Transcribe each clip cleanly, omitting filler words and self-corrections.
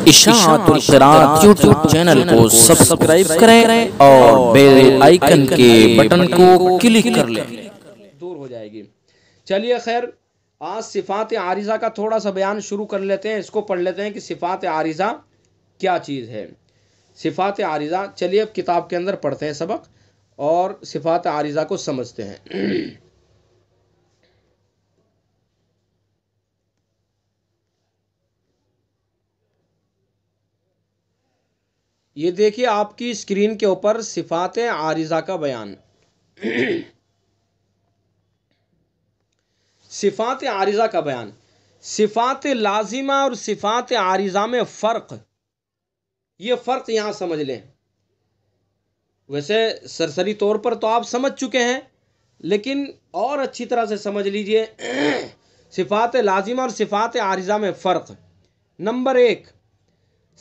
اشاعت القراءت YouTube channel کو subscribe کریں اور بیل آئیکن کے بٹن کو کلک کر لیں، دور ہو جائے گی۔ چلیے خیر، آج صفات عارضہ کا تھوڑا سا بیان شروع کر لیتے ہیں، اس کو پڑھ لیتے ہیں کہ صفات عارضہ کیا چیز ہے۔ صفات عارضہ، چلیے اب کتاب کے اندر پڑھتے ہیں سبق اور صفات عارضہ کو سمجھتے ہیں۔ یہ دیکھیے آپ کی اسکرین کے اوپر صفات عارضہ کا بیان۔ صفات عارضہ کا بیان، صفات لازمہ اور صفات عارضہ میں فرق، یہ فرق یہاں سمجھ لیں۔ ویسے سرسری طور پر تو آپ سمجھ چکے ہیں، لیکن اور اچھی طرح سے سمجھ لیجئے صفات لازمہ اور صفات عارضہ میں فرق۔ نمبر 1،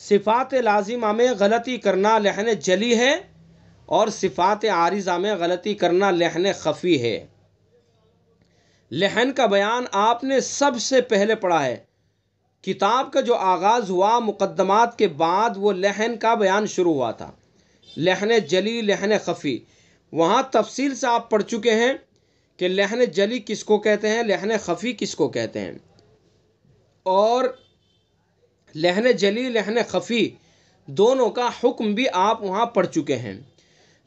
صفات لازمہ میں غلطی کرنا لحن جلی ہے اور صفات عارضہ میں غلطی کرنا لحن خفی ہے۔ لحن کا بیان آپ نے سب سے پہلے پڑھا ہے، کتاب کا جو آغاز ہوا مقدمات کے بعد وہ لحن کا بیان شروع ہوا تھا، لحن جلی لحن خفی۔ وہاں تفصیل سے آپ پڑھ چکے ہیں کہ لحن جلی کس کو کہتے ہیں، لحن خفی کس کو کہتے ہیں، اور لحن جلی لحن خفی دونوں کا حکم بھی آپ وہاں پڑھ چکے ہیں۔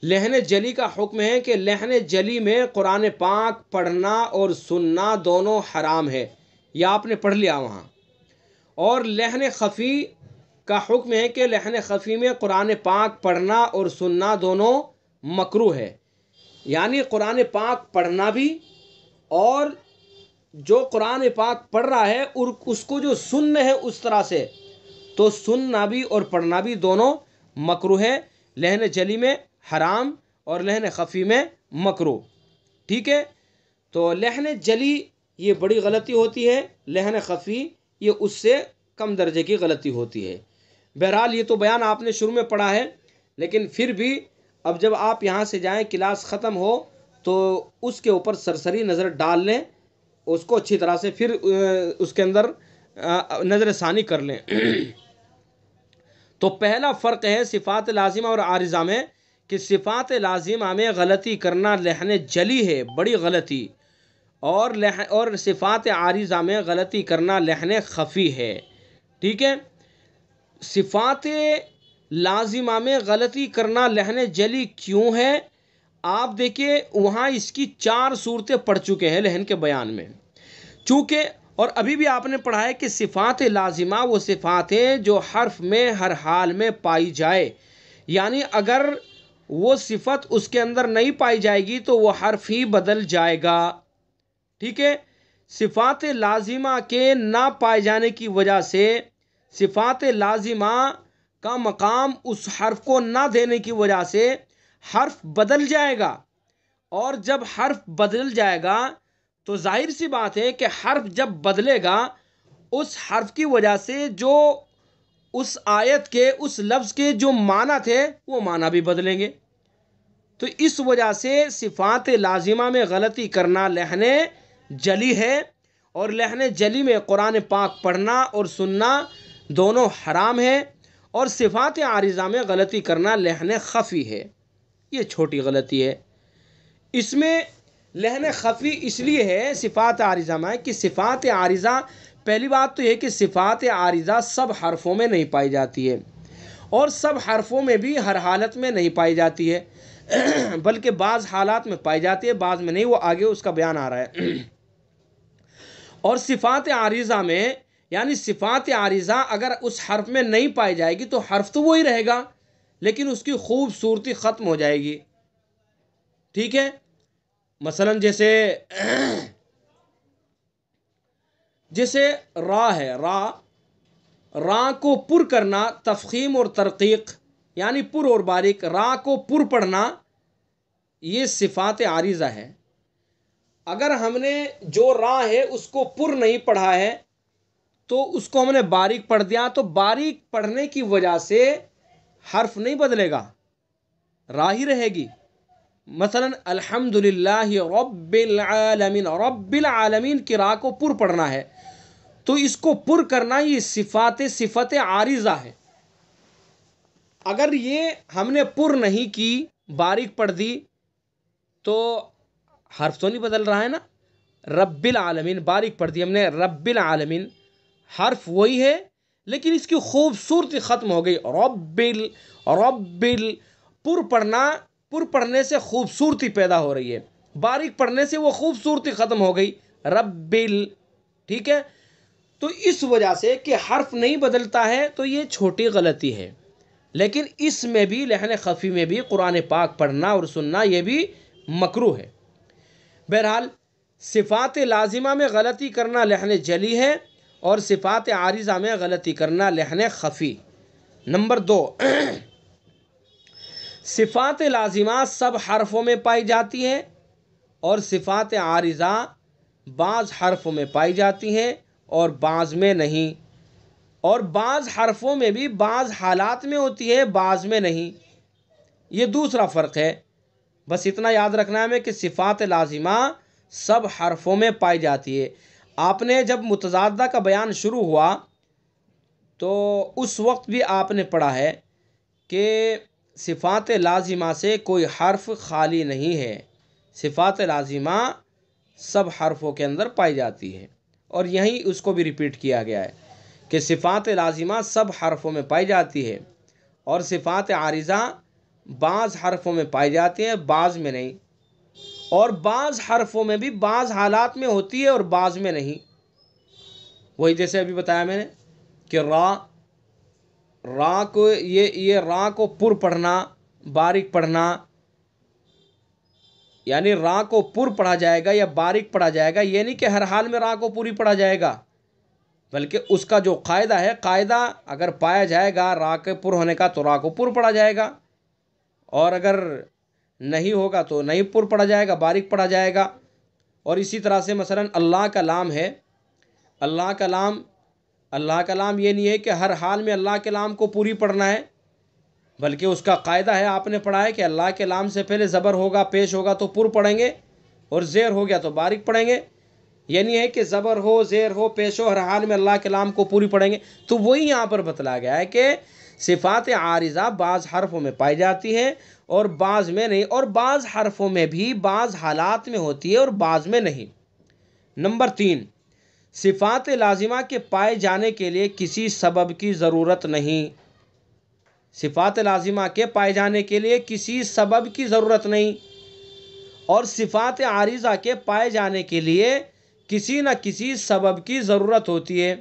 لحن جلی کا حکم ہے کہ لحن جلی میں قرآن پاک پڑھنا اور سننا دونوں حرام ہے، یہ آپ نے پڑھ لیا وہاں۔ اور لحن خفی کا حکم ہے کہ لحن خفی میں قرآن پاک پڑھنا اور سننا دونوں مکروہ ہے، یعنی قرآن پاک پڑھنا بھی اور جو قرآن پاک پڑھ رہا ہے اور اس کو جو سننا ہے اس طرح سے، تو سننا بھی اور پڑھنا بھی دونوں مکروہ ہے۔ لحن جلی میں حرام اور لحن خفی میں مکروہ، ٹھیک ہے۔ تو لحن جلی یہ بڑی غلطی ہوتی ہے، لحن خفی یہ اس سے کم درجے کی غلطی ہوتی ہے۔ بہرحال یہ تو بیان آپ نے شروع میں پڑھا ہے، لیکن پھر بھی اب جب آپ یہاں سے جائیں کلاس ختم ہو تو اس کے اوپر سرسری نظر ڈال لیں، اس کو اچھی طرح سے پھر اس کے اندر نظر ثانی کر لیں۔ تو پہلا فرق ہے صفات لازمہ اور عارضہ میں کہ صفات لازمہ میں غلطی کرنا لحن جلی ہے، بڑی غلطی، اور صفات عارضہ میں غلطی کرنا لحن خفی ہے، ٹھیک ہے۔ صفات لازمہ میں غلطی کرنا لحن جلی کیوں ہے؟ آپ دیکھیے وہاں اس کی 4 صورتیں پڑھ چکے ہیں لحن کے بیان میں، چونکہ اور ابھی بھی آپ نے پڑھا ہے کہ صفات لازمہ وہ صفات ہیں جو حرف میں ہر حال میں پائی جائے، یعنی اگر وہ صفت اس کے اندر نہیں پائی جائے گی تو وہ حرف ہی بدل جائے گا، ٹھیک ہے۔ صفات لازمہ کے نہ پائے جانے کی وجہ سے صفات لازمہ کا مقام اس حرف کو نہ دینے کی وجہ سے حرف بدل جائے گا، اور جب حرف بدل جائے گا تو ظاہر سی بات ہے کہ حرف جب بدلے گا اس حرف کی وجہ سے جو اس آیت کے اس لفظ کے جو معنی تھے وہ معنی بھی بدلیں گے۔ تو اس وجہ سے صفات لازمہ میں غلطی کرنا لحن جلی ہے، اور لحن جلی میں قرآن پاک پڑھنا اور سننا دونوں حرام ہے، اور صفات عارضہ میں غلطی کرنا لحن خفی ہے، یہ چھوٹی غلطی ہے۔ اس میں لحن خفی اس لیے ہے صفات عارضہ میں کہ صفات عارضہ، پہلی بات تو یہ کہ صفات عارضہ سب حرفوں میں نہیں پائی جاتی ہے، اور سب حرفوں میں بھی ہر حالت میں نہیں پائی جاتی ہے، بلکہ بعض حالات میں پائی جاتی ہے بعض میں نہیں، وہ آگے اس کا بیان آ رہا ہے۔ اور صفات عارضہ میں یعنی صفات عارضہ اگر اس حرف میں نہیں پائی جائے گی تو حرف تو وہی رہے گا لیکن اس کی خوبصورتی ختم ہو جائے گی، ٹھیک ہے۔ مثلا جیسے را ہے، را کو پر کرنا تفخیم اور ترقیق، یعنی پر اور باریک، را کو پر پڑھنا یہ صفات عارضہ ہے۔ اگر ہم نے جو را ہے اس کو پر نہیں پڑھا ہے تو اس کو ہم نے باریک پڑھ دیا، تو باریک پڑھنے کی وجہ سے حرف نہیں بدلے گا، را ہی رہے گی۔ مثلا الحمدللہ رب العالمین، رب العالمین کی را کو پر پڑھنا ہے تو اس کو پر کرنا یہ صفت عارضہ ہے. اگر یہ ہم نے پر نہیں کی، باریک پڑھ دی، تو حرف تو نہیں بدل رہا ہے نا. رب العالمین باریک پڑھ دی ہم نے، رب العالمین، حرف وہی ہے لیکن اس کی خوبصورتی ختم ہو گئی. پر پڑھنے سے خوبصورتی پیدا ہو رہی ہے، باریک پڑھنے سے وہ خوبصورتی ختم ہو گئی. ٹھیک ہے. تو اس وجہ سے کہ حرف نہیں بدلتا ہے تو یہ چھوٹی غلطی ہے، لیکن اس میں بھی لحن خفی میں بھی قرآن پاک پڑھنا اور سننا یہ بھی مکروہ ہے. بہرحال صفات لازمہ میں غلطی کرنا لحن جلی ہے اور صفات عارضہ میں غلطی کرنا لحن خفی. نمبر 2، صفات لازمہ سب حرفوں میں پائی جاتی ہیں اور صفات عارضہ بعض حرفوں میں پائی جاتی ہیں اور بعض میں نہیں، اور بعض حرفوں میں بھی بعض حالات میں ہوتی ہے، بعض میں نہیں. یہ دوسرا فرق ہے. بس اتنا یاد رکھنا ہے ہمیں کہ صفات لازمہ سب حرفوں میں پائی جاتی ہے. آپ نے جب متضادہ کا بیان شروع ہوا تو اس وقت بھی آپ نے پڑھا ہے کہ صفات لازمہ سے کوئی حرف خالی نہیں ہے، صفات لازمہ سب حرفوں کے اندر پائی جاتی ہے. اور یہیں اس کو بھی ریپیٹ کیا گیا ہے کہ صفات لازمہ سب حرفوں میں پائی جاتی ہے اور صفات عارضہ بعض حرفوں میں پائی جاتی ہیں، بعض میں نہیں، اور بعض حرفوں میں بھی بعض حالات میں ہوتی ہے اور بعض میں نہیں. وہی جیسے ابھی بتایا میں نے کہ را کو یہ را کو پر پڑھنا، باریک پڑھنا، یعنی را کو پر پڑھا جائے گا یا باریک پڑھا جائے گا، یہ نہیں کہ ہر حال میں را کو پوری پڑھا جائے گا، بلکہ اس کا جو قاعدہ ہے، قاعدہ اگر پایا جائے گا را کے پر ہونے کا تو را کو پر پڑھا جائے گا، اور اگر نہیں ہوگا تو نہیں پر پڑھا جائے گا، باریک پڑھا جائے گا. اور اسی طرح سے مثلا اللہ کا لام ہے، اللہ کا لام یہ نہیں ہے کہ ہر حال میں اللہ کے لام کو پوری پڑھنا ہے، بلکہ اس کا قاعدہ ہے، آپ نے پڑھا ہے کہ اللہ کے لام سے پہلے زبر ہوگا، پیش ہوگا تو پر پڑھیں گے، اور زیر ہو گیا تو باریک پڑھیں گے. یہ نہیں ہے کہ زبر ہو، زیر ہو، پیش ہو، ہر حال میں اللہ کے لام کو پوری پڑھیں گے. تو وہی یہاں پر بتلایا گیا ہے کہ صفات عارضہ بعض حرفوں میں پائی جاتی ہیں اور بعض میں نہیں، اور بعض حرفوں میں بھی بعض حالات میں ہوتی ہے اور بعض میں نہیں. نمبر 3، صفات لازمہ کے پائے جانے کے لیے کسی سبب کی ضرورت نہیں. صفات لازمہ کے پائے جانے کے لیے کسی سبب کی ضرورت نہیں، اور صفات عارضہ کے پائے جانے کے لیے کسی نہ کسی سبب کی ضرورت ہوتی ہے.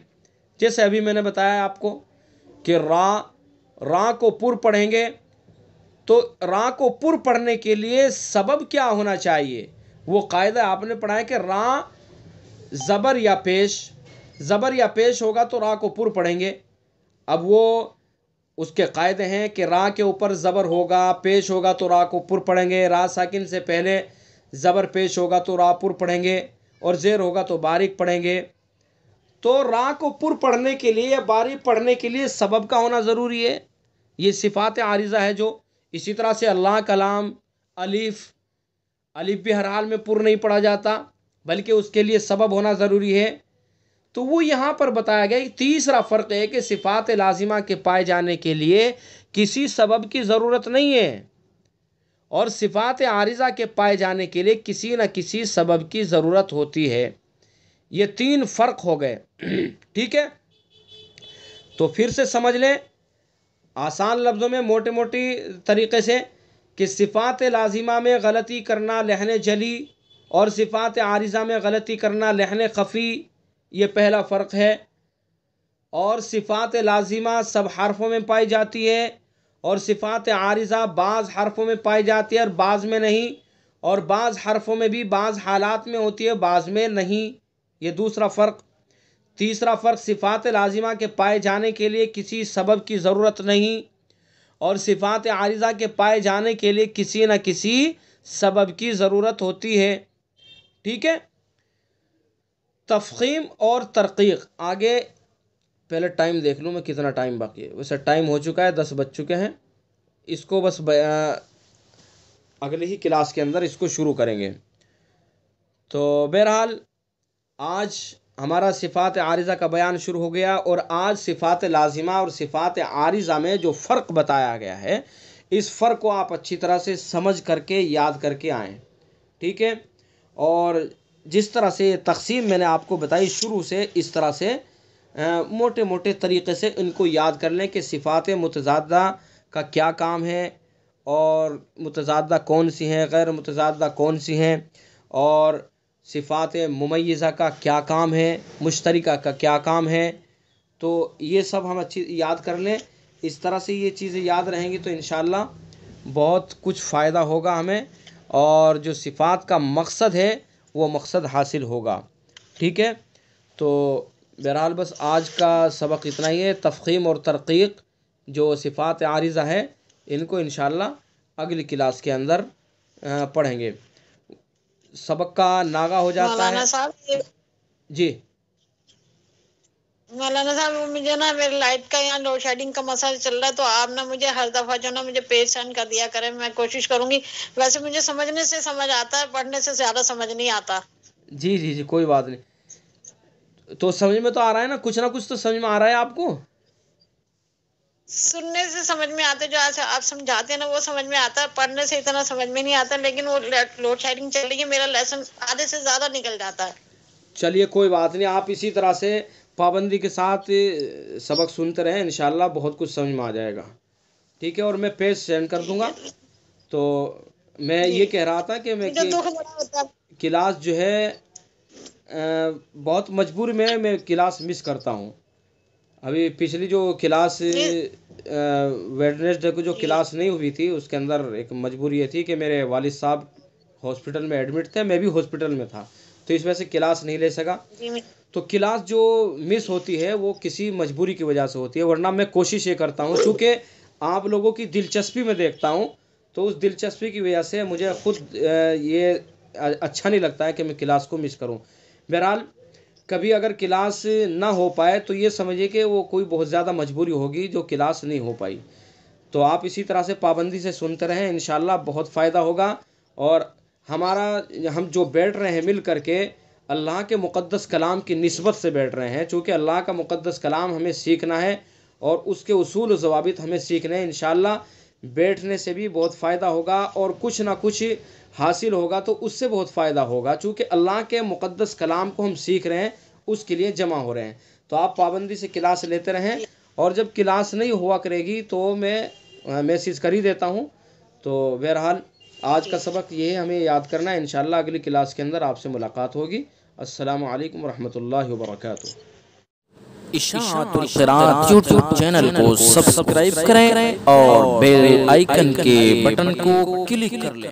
جیسے ابھی میں نے بتایا آپ کو کہ را کو پر پڑھیں گے تو را کو پر پڑھنے کے لیے سبب کیا ہونا چاہیے، وہ قاعدہ آپ نے پڑھا ہے کہ را زبر یا پیش ہوگا تو را کو پر پڑھیں گے. اب وہ اس کے قاعدے ہیں کہ را کے اوپر زبر ہوگا، پیش ہوگا تو را کو پر پڑھیں گے، را ساکن سے پہلے زبر پیش ہوگا تو را پر پڑھیں گے، اور زیر ہوگا تو باریک پڑھیں گے. تو را کو پر پڑھنے کے لیے یا باریک پڑھنے کے لیے سبب کا ہونا ضروری ہے. یہ صفات عارضہ ہے جو. اسی طرح سے اللہ کلام، الف بھی ہر حال میں پر نہیں پڑھا جاتا، بلکہ اس کے لیے سبب ہونا ضروری ہے. تو وہ یہاں پر بتایا گیا. تیسرا فرق ہے کہ صفات لازمہ کے پائے جانے کے لیے کسی سبب کی ضرورت نہیں ہے، اور صفات عارضہ کے پائے جانے کے لیے کسی نہ کسی سبب کی ضرورت ہوتی ہے. یہ 3 فرق ہو گئے. ٹھیک ہے، تو پھر سے سمجھ لیں آسان لفظوں میں، موٹے موٹی طریقے سے، کہ صفات لازمہ میں غلطی کرنا لحن جلی اور صفات عارضہ میں غلطی کرنا لحن خفی، یہ پہلا فرق ہے. اور صفات لازمہ سب حرفوں میں پائی جاتی ہے اور صفات عارضہ بعض حرفوں میں پائی جاتی ہے اور بعض میں نہیں، اور بعض حرفوں میں بھی بعض حالات میں ہوتی ہے، بعض میں نہیں. یہ دوسرا فرق. تیسرا فرق، صفات لازمہ کے پائے جانے کے لیے کسی سبب کی ضرورت نہیں اور صفات عارضہ کے پائے جانے کے لیے کسی نہ کسی سبب کی ضرورت ہوتی ہے. ٹھیک ہے. تفخیم اور ترقیق. آگے پہلے ٹائم دیکھ لوں میں کتنا ٹائم باقی ہے. ویسے ٹائم ہو چکا ہے، 10 بج چکے ہیں. اس کو بس اگلی ہی کلاس کے اندر اس کو شروع کریں گے. تو بہرحال آج ہمارا صفات عارضہ کا بیان شروع ہو گیا، اور آج صفات لازمہ اور صفات عارضہ میں جو فرق بتایا گیا ہے، اس فرق کو آپ اچھی طرح سے سمجھ کر کے یاد کر کے آئیں، ٹھیک ہے؟ اور جس طرح سے تقسیم میں نے آپ کو بتائی شروع سے، اس طرح سے موٹے موٹے طریقے سے ان کو یاد کر لیں کہ صفات متضادہ کا کیا کام ہے، اور متضادہ کون سی ہیں، غیر متضادہ کون سی ہیں، اور صفات ممیزہ کا کیا کام ہے، مشترکہ کا کیا کام ہے۔ تو یہ سب ہم اچھی یاد کر لیں، اس طرح سے یہ چیزیں یاد رہیں گی تو انشاءاللہ بہت کچھ فائدہ ہوگا ہمیں، اور جو صفات کا مقصد ہے وہ مقصد حاصل ہوگا، ٹھیک ہے؟ تو بہرحال بس آج کا سبق اتنا ہی ہے۔ تفخیم اور ترقیق جو صفات عارضہ ہے، ان کو انشاءاللہ اگلی کلاس کے اندر پڑھیں گے۔ سبق کا ناغہ ہو جاتا ہے۔ مولانا صاحب جی مولانا صاحب، مجھے نا میرے لائٹ کا یہاں لوڈ شیڈنگ کا مسئلہ چل رہا ہے، تو آپ نا مجھے ہر دفعہ جو نا مجھے پیج سینڈ کر دیا کریں، میں کوشش کروں گی۔ ویسے مجھے سمجھنے سے سمجھ آتا ہے، پڑھنے سے زیادہ سمجھ نہیں آتا۔ جی جی جی کوئی بات نہیں، تو سمجھ میں تو آ رہا ہے نا، کچھ نہ کچھ تو سمجھ میں آ رہا ہے آپ کو؟ سننے سے سمجھ میں آتا ہے، جو آپ سمجھاتے ہیں نا وہ سمجھ میں آتا ہے، پڑھنے سے اتنا سمجھ میں نہیں آتا، لیکن وہ لوڈ شیڈنگ چل رہی ہے، میرا لیسن آدھے سے زیادہ نکل جاتا ہے۔ چلیے کوئی بات نہیں، آپ اسی طرح سے پابندی کے ساتھ سبق سنتے رہیں، انشاءاللہ بہت کچھ سمجھ میں آ جائے گا، ٹھیک ہے؟ اور میں پیج سینڈ کر دوں گا۔ تو میں یہ کہہ رہا تھا کہ میں مجھے دکھ بڑا ہوتا ہے۔ کلاس جو ہے بہت مجبور میں کلاس مس کرتا ہوں۔ ابھی پچھلی جو کلاس ویڈنسڈے کو جو کلاس نہیں ہوئی تھی، اس کے اندر ایک مجبوری یہ تھی کہ میرے والد صاحب ہاسپٹل میں ایڈمٹ تھے، میں بھی ہاسپٹل میں تھا، تو اس وجہ سے کلاس نہیں لے سکا۔ تو کلاس جو مس ہوتی ہے وہ کسی مجبوری کی وجہ سے ہوتی ہے، ورنہ میں کوشش یہ کرتا ہوں، چونکہ آپ لوگوں کی دلچسپی میں دیکھتا ہوں، تو اس دلچسپی کی وجہ سے مجھے خود یہ اچھا نہیں لگتا ہے کہ میں کلاس کو مس کروں۔ بہرحال کبھی اگر کلاس نہ ہو پائے تو یہ سمجھیے کہ وہ کوئی بہت زیادہ مجبوری ہوگی جو کلاس نہیں ہو پائی۔ تو آپ اسی طرح سے پابندی سے سنتے رہیں، انشاءاللہ بہت فائدہ ہوگا، اور ہم جو بیٹھ رہے ہیں مل کر کے اللہ کے مقدس کلام کی نسبت سے بیٹھ رہے ہیں، چونکہ اللہ کا مقدس کلام ہمیں سیکھنا ہے اور اس کے اصول و ضوابط ہمیں سیکھنے ہیں، انشاءاللہ بیٹھنے سے بھی بہت فائدہ ہوگا، اور کچھ نہ کچھ حاصل ہوگا تو اس سے بہت فائدہ ہوگا، چونکہ اللہ کے مقدس کلام کو ہم سیکھ رہے ہیں، اس کے لیے جمع ہو رہے ہیں۔ تو آپ پابندی سے کلاس لیتے رہیں، اور جب کلاس نہیں ہوا کرے گی تو میں میسیج کر ہی دیتا ہوں۔ تو بہرحال آج کا سبق یہ ہے، ہمیں یاد کرنا ہے، انشاءاللہ اگلی کلاس کے اندر آپ سے ملاقات ہوگی۔ السلام علیکم ورحمۃ اللہ وبرکاتہ۔ اشاعت القراءت یوٹیوب چینل کو سبسکرائب کریں اور بیل آئیکن کے بٹن کو کلک کر لیں۔